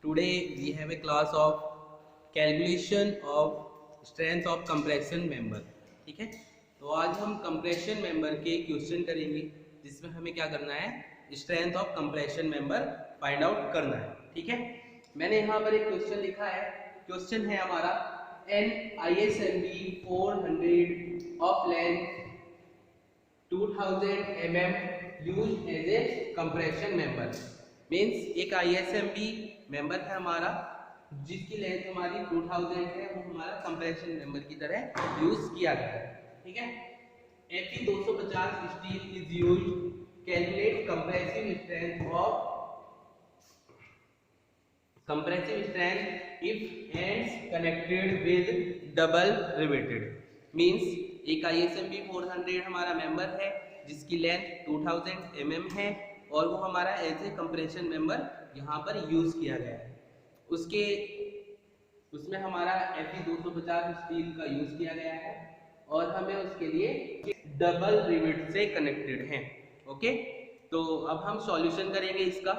Today we have a class of calculation of strength of compression member. ठीक है, तो आज हम compression member के क्वेश्चन करेंगे जिसमें हमें क्या करना है, strength of compression member find out करना है. ठीक है, मैंने यहाँ पर एक क्वेश्चन लिखा है. क्वेश्चन है हमारा an ISMB 400 of length 2000 mm used as a compression member. Means एक ISMB मेंबर है हमारा जिसकी लेंथ हमारी 2000 है, वो हमारा कंप्रेशन मेंबर की तरह यूज किया गया है. ठीक है, Fe 250 steel is used. Calculate compressive strength if ends connected with double riveted. Means एक ISMB 400 हमारा मेंबर है जिसकी लेंथ 2000 mm है और वो हमारा एज ए कंप्रेशन मेंबर यहाँ पर यूज किया गया है. उसमें हमारा Fe 250 स्टील का यूज किया गया है और हमें उसके लिए डबल रिवेट से कनेक्टेड है. ओके, तो अब हम सॉल्यूशन करेंगे इसका.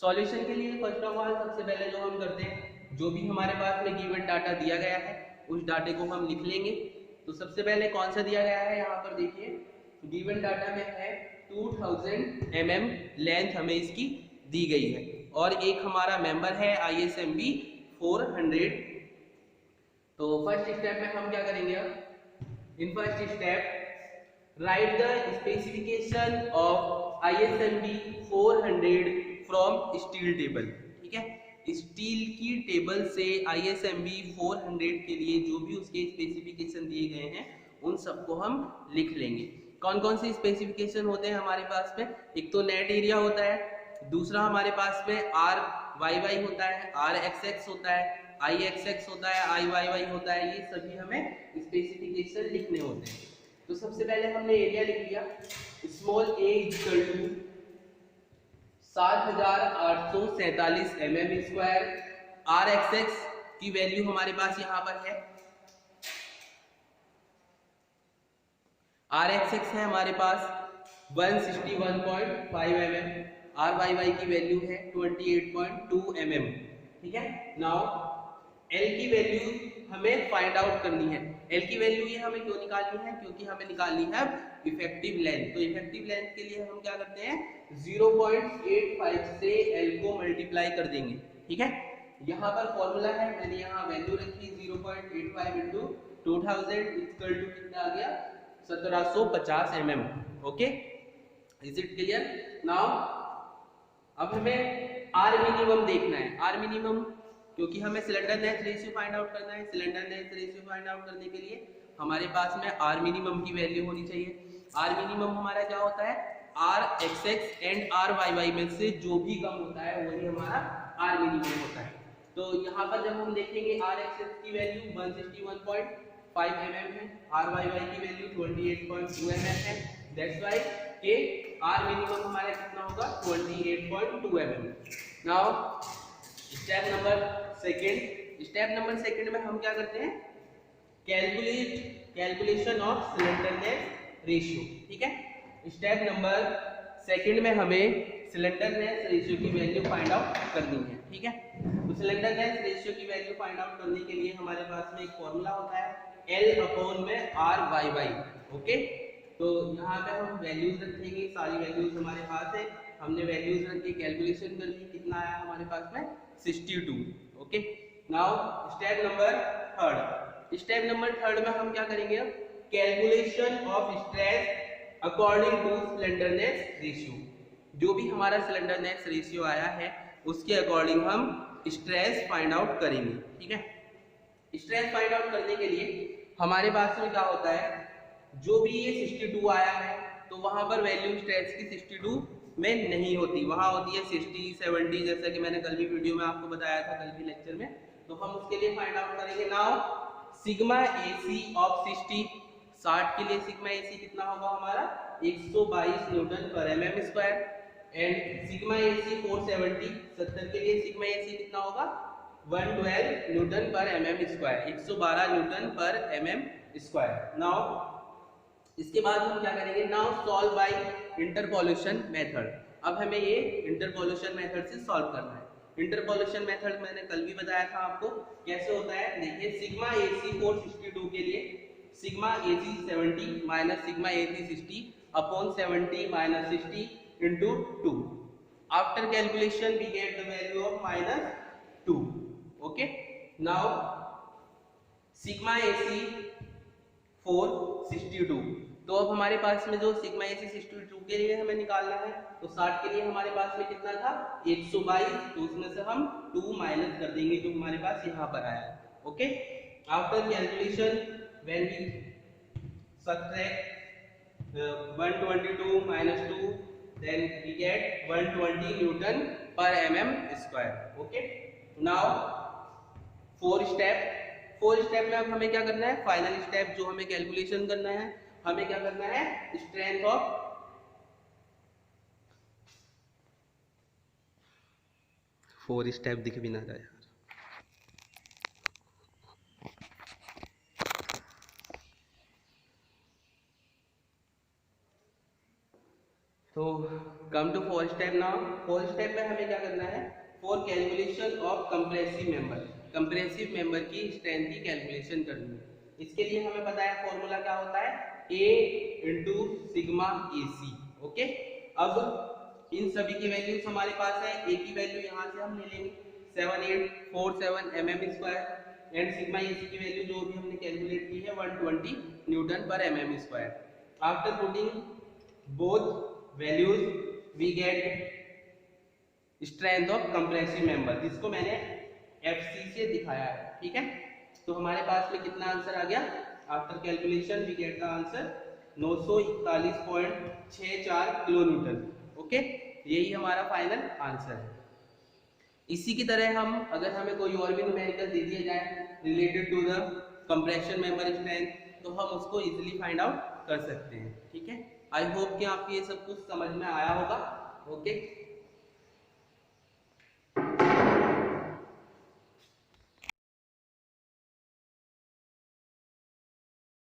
सॉल्यूशन के लिए फर्स्ट ऑफ ऑल सबसे पहले जो हम करते हैं, जो भी हमारे पास में गिवन डाटा दिया गया है उस डाटे को हम लिख लेंगे. तो सबसे पहले कौन सा दिया गया है, यहाँ पर देखिए गिवन डाटा में है 2000 mm लेंथ हमें इसकी दी गई है और एक हमारा मेंबर है ISMB 400. तो फर्स्ट स्टेप में हम क्या करेंगे, in first step right the specification of ISMB 400 from steel table. ठीक है, स्टील की टेबल से ISMB 400 के लिए जो भी उसके स्पेसिफिकेशन दिए गए हैं उन सबको हम लिख लेंगे. कौन कौन से स्पेसिफिकेशन होते हैं हमारे पास में, एक तो नेट एरिया होता है, दूसरा हमारे पास में RYY होता है, RXX होता है, IXX होता है, IYY होता है. ये सभी हमें स्पेसिफिकेशन लिखने होते हैं. तो सबसे पहले हमने एरिया लिख लिया. Small a equal to 7847 mm square. RXX की वैल्यू हमारे पास यहाँ पर है, RXX है हमारे पास 161.5 mm. RYY की वैल्यू है 28.2 mm. ठीक है, नाउ L की वैल्यू हमें फाइंड आउट करनी है. L की वैल्यू ये हमें क्यों निकालनी है, क्योंकि हमें निकालनी है इफेक्टिव लेंथ. तो इफेक्टिव लेंथ के लिए हम क्या करते हैं, 0.85 से L को मल्टीप्लाई कर देंगे. ठीक है, यहाँ पर फॉर्मूला है, मैंने यहाँ वैल्यू रखी 0.85 इंटू 2000 इक्वल टू कितना आ गया, 1750 mm. Okay, is it clear? Now अब हमें R मिनिमम देखना है. R मिनिमम क्योंकि हमें cylinder length ratio find out करना है. Cylinder length ratio find out करने के लिए हमारे पास में R मिनिमम की वैल्यू होनी चाहिए. R मिनिमम हमारा क्या होता है, RXX एंड RYY में से जो भी कम होता है वही हमारा R मिनिमम होता है. तो यहाँ पर जब हम देखेंगे RXX की वैल्यू 161.5 mm है, RYY की वैल्यू 28.2 mm है. दैट्स व्हाई के R मिनिमम हमारा कितना होगा, 28.2 mm. Now step number second में हम क्या करते हैं, calculation of cylinder length ratio. ठीक है, स्टेप नंबर सेकंड में हमें सिलेंडर लेंथ रेशियो की वैल्यू फाइंड आउट करनी है. ठीक है, तो सिलेंडर लेंथ रेशियो की वैल्यू फाइंड आउट करने के लिए हमारे पास में एक फॉर्मूला होता है L/RYY. ओके, तो यहाँ पे हम वैल्यूज रखेंगे, सारी वैल्यूज हमारे पास है, हमने वैल्यूज रख के कैलकुलेशन कर ली. कितना आया हमारे पास में, 62. Okay, now step number third में हम क्या करेंगे, calculation of stress according to slenderness ratio. जो भी हमारा स्लेंडरनेस रेशियो आया है उसके अकॉर्डिंग हम स्ट्रेस फाइंड आउट करेंगे. ठीक है, स्ट्रेस फाइंड आउट करने के लिए हमारे पास में क्या होता है, जो भी ये 62 आया है तो वहां पर वैल्यू स्ट्रेस की 62 में नहीं होती, वहां होती है 60, 70, जैसा कि मैंने कल भी वीडियो में आपको बताया था, कल भी लेक्चर में. तो हम उसके लिए फाइंड आउट करेंगे. नाउ सिग्मा AC ऑफ 60 के लिए सिग्मा AC कितना होगा हमारा, 122 न्यूटन पर mm square. And sigma AC 70 के लिए सिग्मा AC कितना होगा, 112 न्यूटन पर mm स्क्वायर, 112 न्यूटन पर mm स्क्वायर. नाउ इसके बाद हम क्या करेंगे, now solve by interpolation method. अब हमें ये इंटरपोलेशन मेथड से सॉल्व करना है. इंटरपोलेशन मेथड मैंने कल भी बताया था आपको कैसे होता है। देखिए सिग्मा AC 462 के लिए sigma AC 70 minus sigma AC 60 upon 70 minus 60 into 2। After calculation we get the value of -2। Okay, now sigma AC 462, तो अब हमारे पास में जो सिग्मा AC 62 के लिए हमें निकालना है, तो 60 के लिए हमारे पास में कितना था 122, तो उसमें से हम 2 माइनस कर देंगे जो हमारे पास यहाँ पर आया है। Okay, after calculation when we subtract 122 minus 2 then we get 120 Newton per mm square। Okay, now four step में अब हमें क्या करना है, फाइनल स्टेप जो हमें कैलकुलेशन करना है, हमें क्या करना है स्ट्रेंथ ऑफ फोर स्टेप दिख भी ना रहा यार। तो come to four step now. Four step में हमें क्या करना है, for calculation of compressive member की स्ट्रेंथ की कैलकुलेशन करनी है। इसके लिए हमें पता है फॉर्मूला क्या होता है, A into sigma AC। Okay, अब इन सभी की वैल्यूज हमारे पास है। A की वैल्यू यहाँ से हम ले लेंगे 7847 mm square and sigma AC की वैल्यू जो भी हमने कैलकुलेट की है 120 न्यूटन पर mm square. After putting both values we get strength of compressive member, जिसको मैंने FC से दिखाया है। ठीक है, तो हमारे पास में कितना आंसर आ गया, after calculation we get the answer 941.64 kilo newton. Okay, यही हमारा फाइनल आंसर है। इसी की तरह हम अगर हमें कोई और भी न्यूमेरिकल दे दिया जाए related to the compression member strength, तो हम उसको इजीली फाइंड आउट कर सकते हैं। ठीक है, आई होप कि आपको ये सब कुछ समझ में आया होगा। ओके,